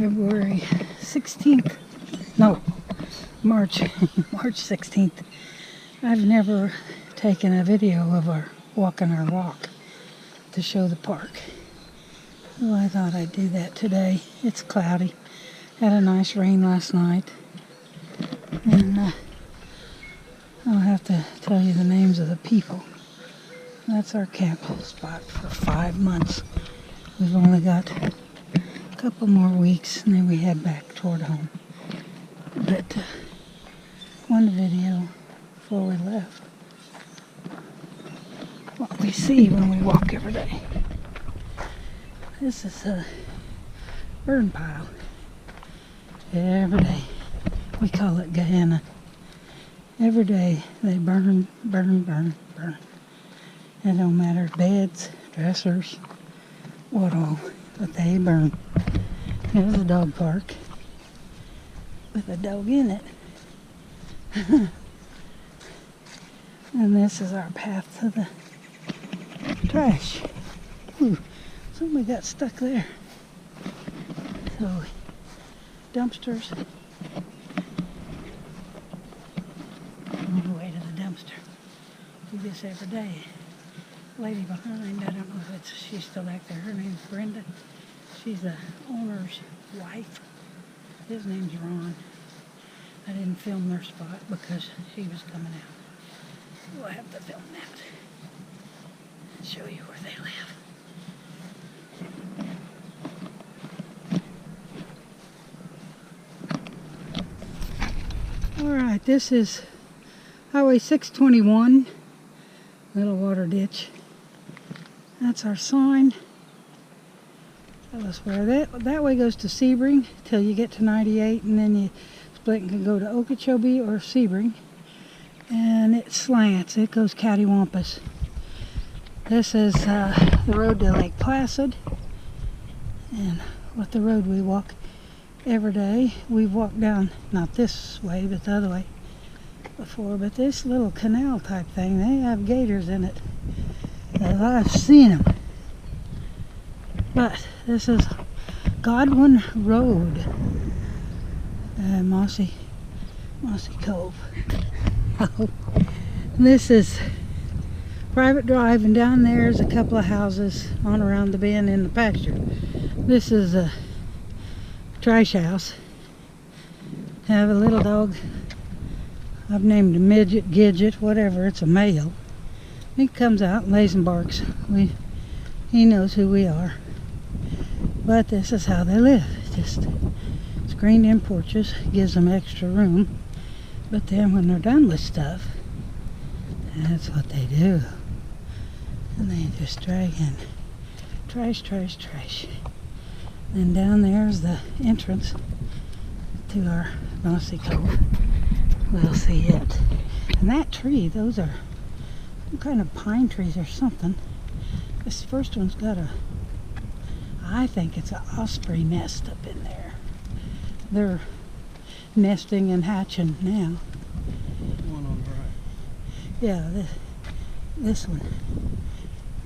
February 16th. No, March 16th. I've never taken a video of our walking our walk to show the park. So I thought I'd do that today. It's cloudy. Had a nice rain last night. And I'll have to tell you the names of the people. That's our camp spot for 5 months. We've only got a couple more weeks and then we head back toward home. But one video before we left. What we see when we walk every day. This is a burn pile. Every day. We call it Gehenna. Every day they burn, burn, burn, burn. It don't matter, beds, dressers, what all, but they burn. There's a dog park with a dog in it. And this is our path to the trash. Ooh, somebody got stuck there. So, dumpsters. On the way to the dumpster. Do this every day. Lady behind, I don't know if she's still back there. Her name's Brenda. She's the owner's wife. His name's Ron. I didn't film their spot because he was coming out. We'll have to film that and show you where they live. Alright, this is Highway 621, little water ditch. That's our sign. Tell us where that way goes to Sebring till you get to 98, and then you split and can go to Okeechobee or Sebring. And it slants, it goes cattywampus. This is the road to Lake Placid, and what the road we walk every day. We've walked down, not this way, but the other way before, but this little canal type thing, they have gators in it. I've seen them. But this is Godwin Road, Mossy Cove. This is private drive, and down there's a couple of houses on around the bend in the pasture. This is a trash house. Have a little dog. I've named him Midget, Gidget, whatever. It's a male. He comes out and lays and barks. He knows who we are. But this is how they live. Just screened in porches, gives them extra room. But then when they're done with stuff, that's what they do. And they just drag in trash, trash, trash. Then down there's the entrance to our Mossy Cove. We'll see it. And that tree, those are some kind of pine trees or something. This first one's got I think it's an osprey nest up in there. They're nesting and hatching now. One on the right. Yeah, this one.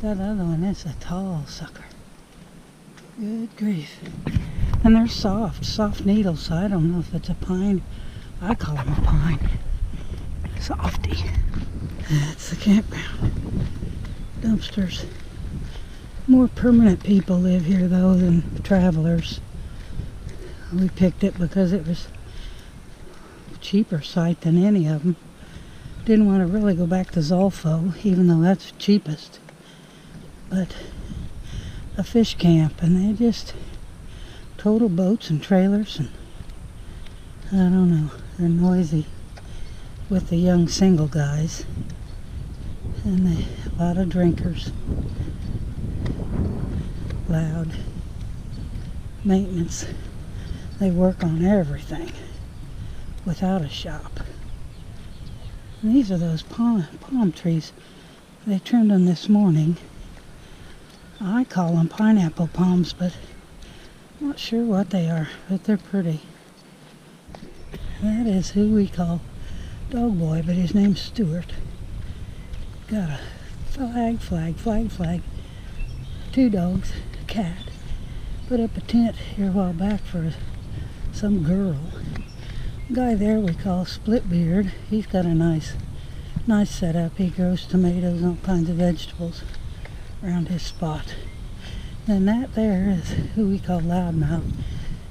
That other one is a tall sucker. Good grief. And they're soft needles, so I don't know if it's a pine. I call them a pine. Softy. That's the campground. Dumpsters. More permanent people live here though than travelers. We picked it because it was a cheaper site than any of them. Didn't want to really go back to Zolfo, even though that's cheapest. But a fish camp, and they just total boats and trailers, and I don't know, they're noisy with the young single guys, and a lot of drinkers. Loud maintenance. They work on everything without a shop. And these are those palm trees. They trimmed them this morning. I call them pineapple palms, but I'm not sure what they are, but they're pretty. That is who we call Dog Boy, but his name's Stuart. Got a flag. 2 dogs, a cat, put up a tent here a while back for some girl. The guy there we call Splitbeard. He's got a nice setup. He grows tomatoes and all kinds of vegetables around his spot. Then that there is who we call Loudmouth.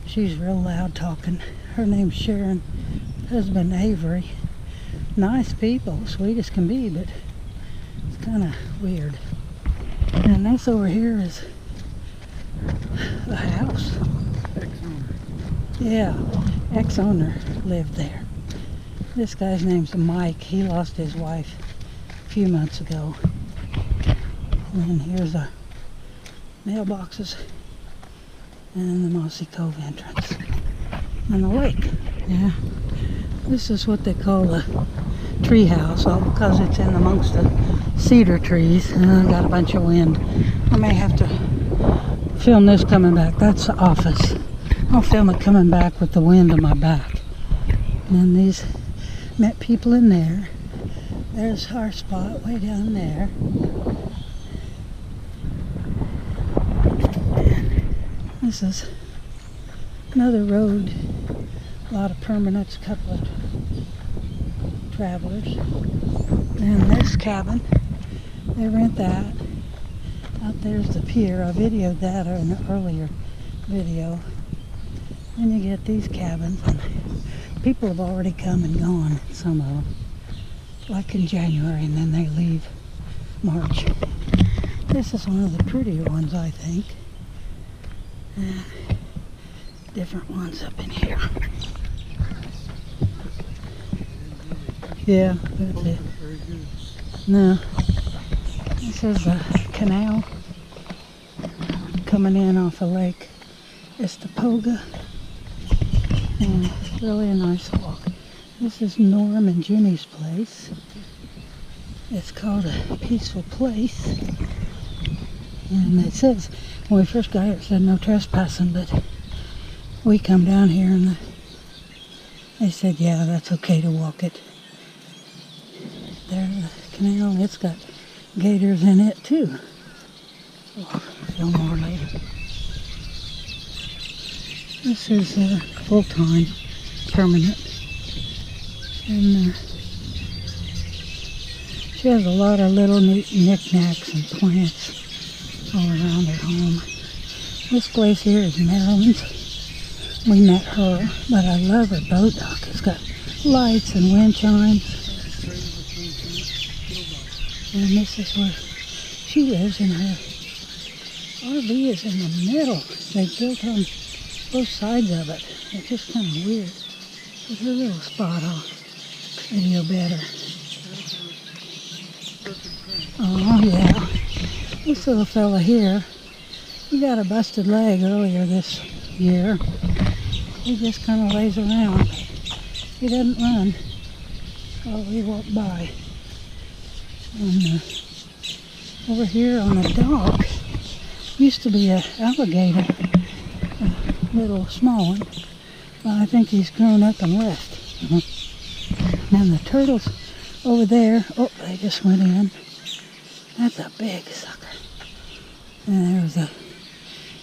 She's real loud talking. Her name's Sharon. Husband Avery. Nice people, sweet as can be, but it's kind of weird. And this over here is a house. Ex-owner. Yeah, ex-owner lived there. This guy's name's Mike. He lost his wife a few months ago. And then here's our mailboxes and the Mossy Cove entrance and the lake. Yeah, this is what they call a tree house, all because it's in amongst the cedar trees and I got a bunch of wind. I may have to film this coming back. That's the office. I'll film it coming back with the wind on my back. And these met people in there. There's our spot way down there. This is another road. A lot of permanents, a couple of travelers. And this cabin, they rent that. Out there's the pier. I videoed that in an earlier video. Then you get these cabins, and people have already come and gone, some of them. Like in January, and then they leave March. This is one of the prettier ones, I think. And different ones up in here. Yeah, that's it. No. This is a canal coming in off a lake. It's the Poga. And it's really a nice walk. This is Norm and Jenny's place. It's called a peaceful place. And it says, when we first got here, it said no trespassing, but we come down here and they said, yeah, that's okay to walk it. There's the canal, it's got gators in it too. I'll film more later. This is full-time, permanent. And she has a lot of little knickknacks and plants all around her home. This place here is Marilyn's. We met her, but I love her boat dock. It's got lights and wind chimes. And this is where she lives, and her RV is in the middle. They built on both sides of it. It's just kind of weird. But her little spot, I'll video better. Oh yeah. This little fella here, he got a busted leg earlier this year. He just kind of lays around. He doesn't run. Oh, we walk by. And over here on the dock used to be an alligator, a little small one, but I think he's grown up and left. And the turtles over there, oh, they just went in. That's a big sucker. And there was a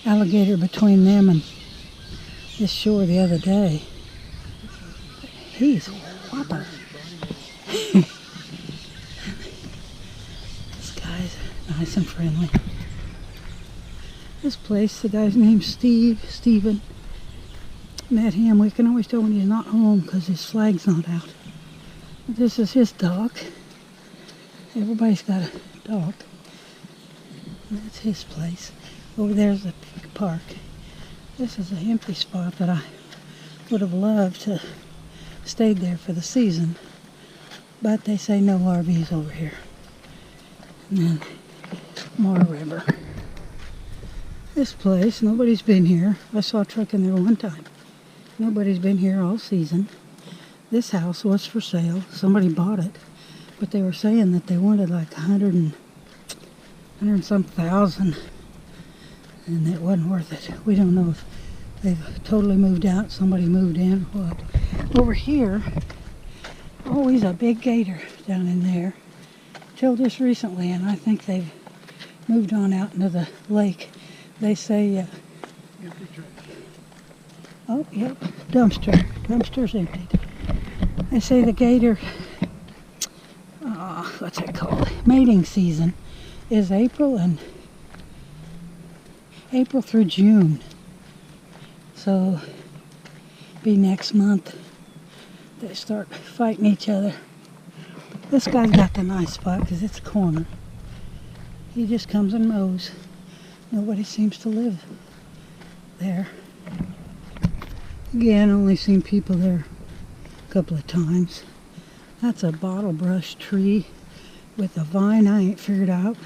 alligator between them and this shore the other day. He's a whopper. This guy's nice and friendly. This place, the guy's name's Steven. Met him. We can always tell when he's not home because his flag's not out. But this is his dock. Everybody's got a dock. And that's his place. Over there's the park. This is an empty spot that I would have loved to stayed there for the season. But they say no RVs over here. And then more river. This place, nobody's been here. I saw a truck in there one time. Nobody's been here all season. This house was for sale. Somebody bought it. But they were saying that they wanted like 100 and some thousand. And it wasn't worth it. We don't know if they've totally moved out, somebody moved in, or what. Over here, always a big gator down in there. Till just recently, and I think they've moved on out into the lake. They say Empty trash. Oh, yep, dumpster. Dumpster's emptied. They say the gator, what's it called? Mating season is April through June. So, be next month they start fighting each other. This guy's got the nice spot because it's a corner. He just comes and mows. Nobody seems to live there. Again, only seen people there a couple of times. That's a bottle brush tree with a vine I ain't figured out.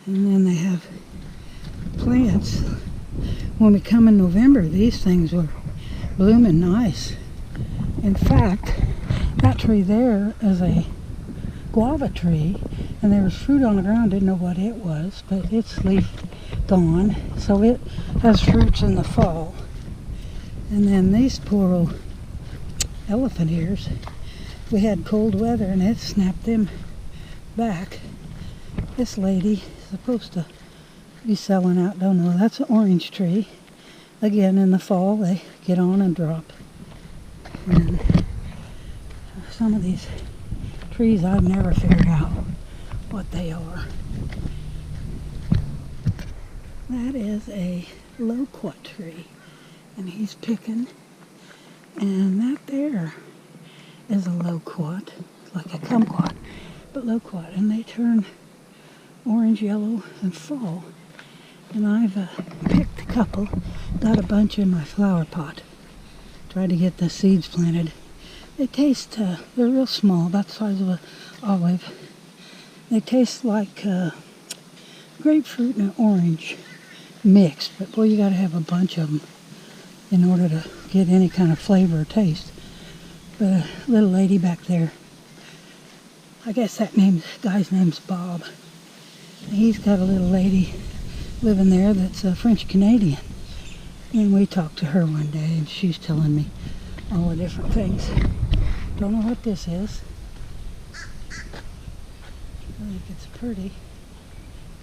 And then they have plants. When we come in November, these things were blooming nice. In fact, that tree there is a guava tree, and there was fruit on the ground. Didn't know what it was, but its leaf gone, so it has fruits in the fall. And then these poor old elephant ears, we had cold weather and it snapped them back. This lady is supposed to be selling out, don't know. That's an orange tree. Again, in the fall they get on and drop. And some of these trees I've never figured out what they are. That is a loquat tree, and he's picking, and that there is a loquat, like a kumquat, but loquat, and they turn orange, yellow, and fall. And I've picked a couple, got a bunch in my flower pot, tried to get the seeds planted. They taste, they're real small, about the size of an olive. They taste like grapefruit and orange mixed, but boy, you gotta have a bunch of them in order to get any kind of flavor or taste. But a little lady back there, I guess that guy's name's Bob. And he's got a little lady living there that's a French Canadian. And we talked to her one day, and she's telling me all the different things. Don't know what this is. I think it's pretty.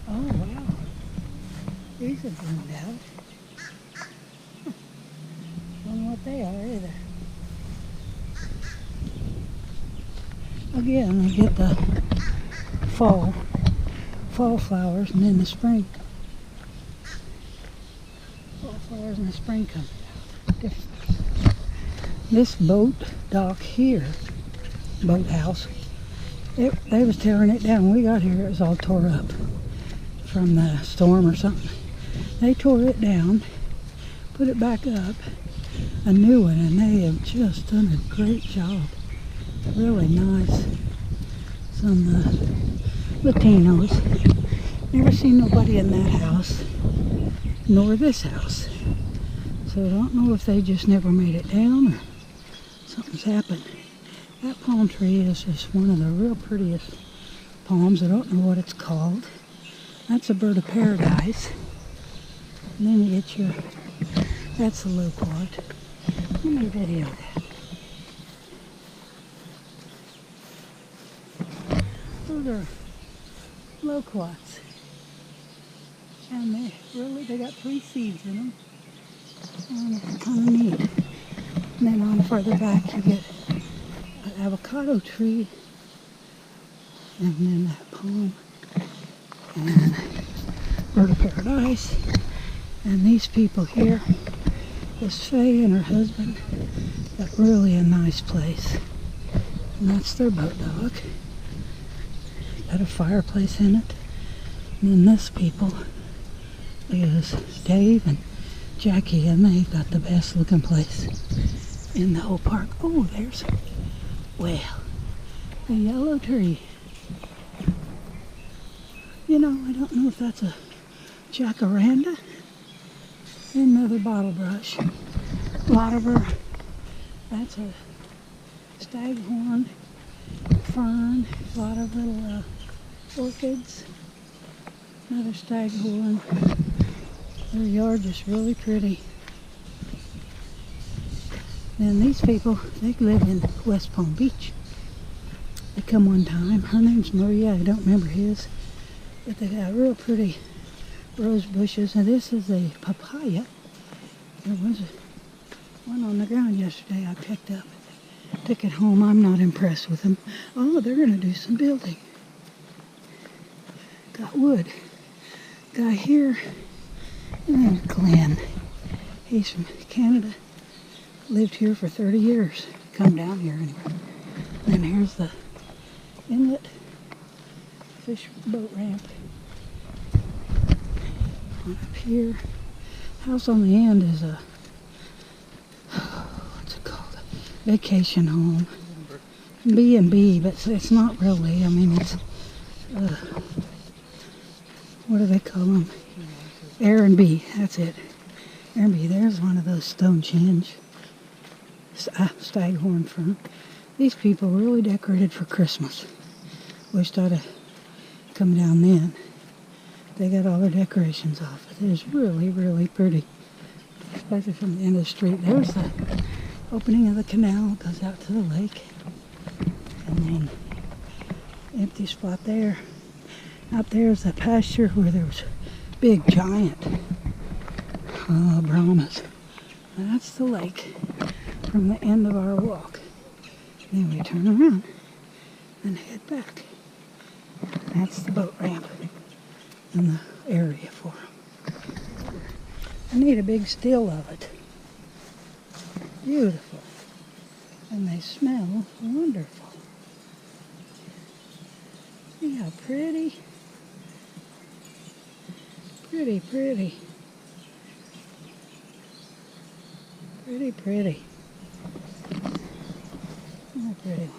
Oh, wow. These have bloomed out. Don't know what they are either. Again, we get the fall flowers, and then the spring. Fall flowers and the spring come different. This boat dock here, boathouse, they was tearing it down. When we got here, it was all tore up from the storm or something. They tore it down, put it back up, a new one, and they have just done a great job. Really nice. Some Latinos. Never seen nobody in that house, nor this house. So I don't know if they just never made it down or something's happened. That palm tree is just one of the real prettiest palms. I don't know what it's called. That's a bird of paradise. And then you get your, that's a loquat. Let me video that. Those are loquats. And they got 3 seeds in them. And it's kind of neat. And then on further back you get an avocado tree. And then that palm. And bird of paradise. And these people here, this Faye and her husband, got really a nice place. And that's their boat dock. Got a fireplace in it. And then this people is Dave and Jackie, and they've got the best looking place in the whole park. Oh, there's, well, a yellow tree. You know, I don't know if that's a jacaranda. Another bottle brush. A lot of her. That's a staghorn fern. A lot of little orchids. Another staghorn. Their yard is really pretty. And these people, they live in West Palm Beach. They come one time. Her name's Maria. I don't remember his. But they got a real pretty rose bushes. And this is a papaya. There was one on the ground yesterday I picked up. Took it home. I'm not impressed with them. Oh, they're going to do some building. Got wood. Guy here. And then Glenn. He's from Canada. Lived here for 30 years. Come down here anyway. And here's the inlet. Fish boat ramp. Up here. House on the end is a, what's it called? A vacation home. B&B, but it's not really. I mean, it's, what do they call them? Air&B, that's it. Air&B, there's one of those Stonehenge staghorn fern. These people really decorated for Christmas. Wished I'd have come down then. They got all their decorations off. It is really, really pretty. Especially from the end of the street. There's the opening of the canal. It goes out to the lake. And then empty spot there. Out there's a pasture where there was big giant Brahmas. That's the lake from the end of our walk. Then we turn around and head back. That's the boat ramp and the area for them. I need a big still of it. Beautiful. And they smell wonderful. See how pretty? Pretty, pretty. Pretty, pretty. Oh, pretty one.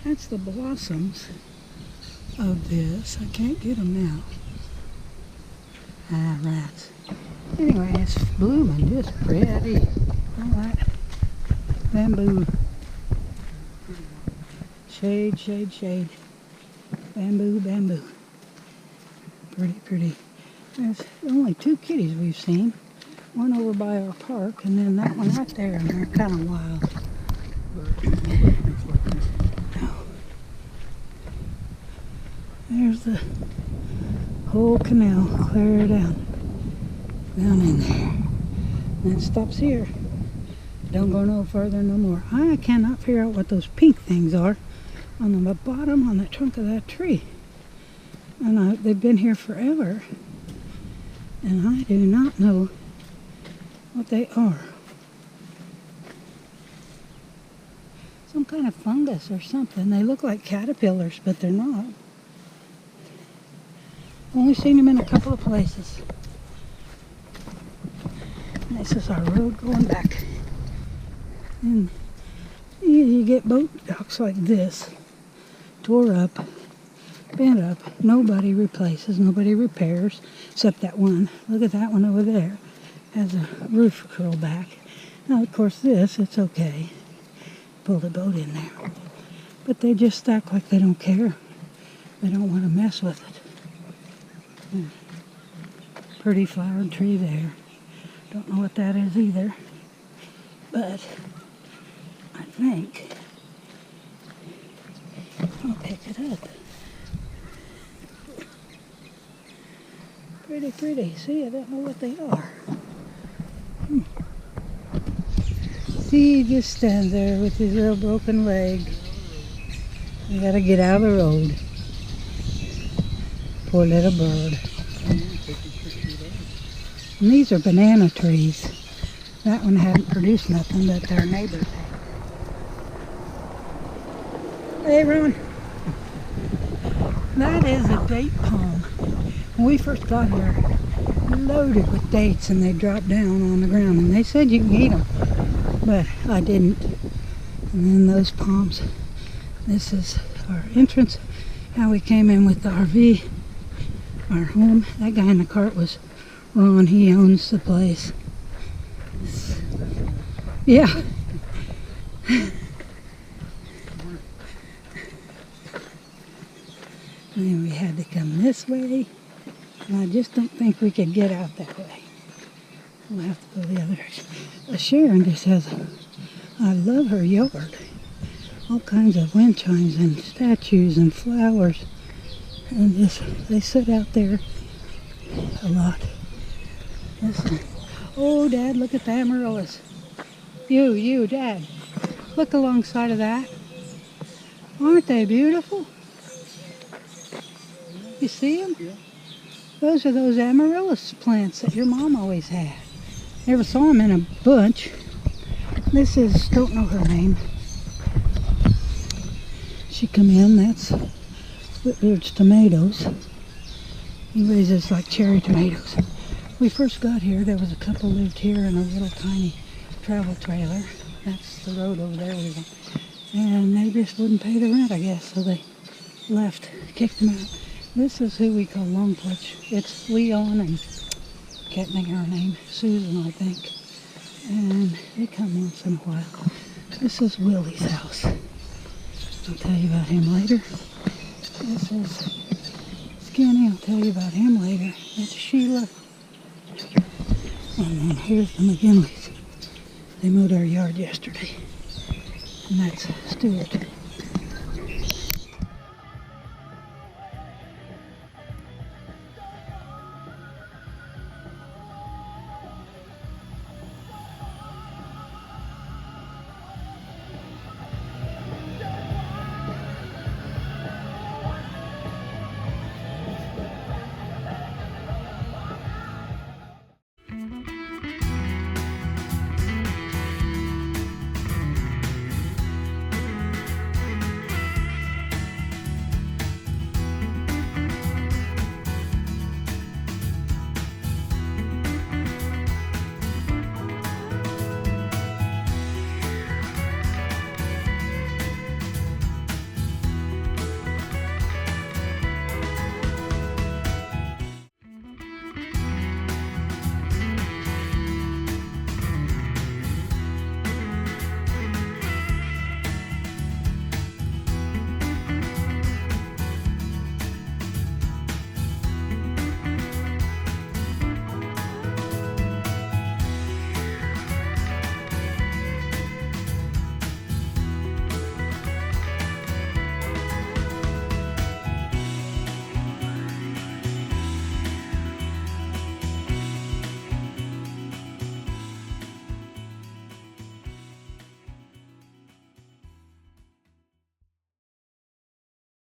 That's the blossoms of this. I can't get them now. Ah, rats. Anyway, it's blooming just pretty. All right. Bamboo. Shade, shade, shade. Bamboo, bamboo. Pretty, pretty. There's only 2 kitties we've seen. One over by our park, and then that one right there, and they're kind of wild. There's the whole canal clear down in there. And it stops here. Don't go no further no more. I cannot figure out what those pink things are on the bottom on the trunk of that tree. And they've been here forever. And I do not know what they are. Some kind of fungus or something. They look like caterpillars, but they're not. Only seen them in a couple of places. This is our road going back. And you get boat docks like this, tore up, bent up. Nobody replaces, nobody repairs, except that one. Look at that one over there. Has a roof curl back. Now, of course, this, it's okay. Pull the boat in there. But they just stack like they don't care. They don't want to mess with it. Pretty flowered tree there. Don't know what that is either. But I think I'll pick it up. Pretty, pretty. See, I don't know what they are. See, he just stands there with his little broken leg. You gotta get out of the road. Poor little bird. And these are banana trees. That one hadn't produced nothing, but their neighbors had. Hey, Ron. That is a date palm. When we first got here, loaded with dates, and they dropped down on the ground, and they said you can eat them, but I didn't. And then those palms. This is our entrance, how we came in with the RV, our home. That guy in the cart was Ron. He owns the place. Yeah. And then we had to come this way, and I just don't think we could get out that way. We'll have to go the other direction. Sharon just has I love her yard. all kinds of wind chimes and statues and flowers. And they sit out there a lot. Listen. Oh, Dad, look at the amaryllis. You, Dad. Look alongside of that. Aren't they beautiful? You see them? Yeah. Those are those amaryllis plants that your mom always had. Never saw them in a bunch. This is, don't know her name. She come in, that's Whitbeard's tomatoes. He raises like cherry tomatoes. We first got here, there was a couple lived here in a little tiny travel trailer. That's the road over there we went. And they just wouldn't pay the rent, I guess, so they left, kicked them out. This is who we call Longputch. It's Leon and, can't think of her name, Susan, I think. And they come once in a while. This is Willie's house. I'll tell you about him later. This is Skinny, I'll tell you about him later. That's Sheila. And then here's the McGinleys. They mowed our yard yesterday. And that's Stuart.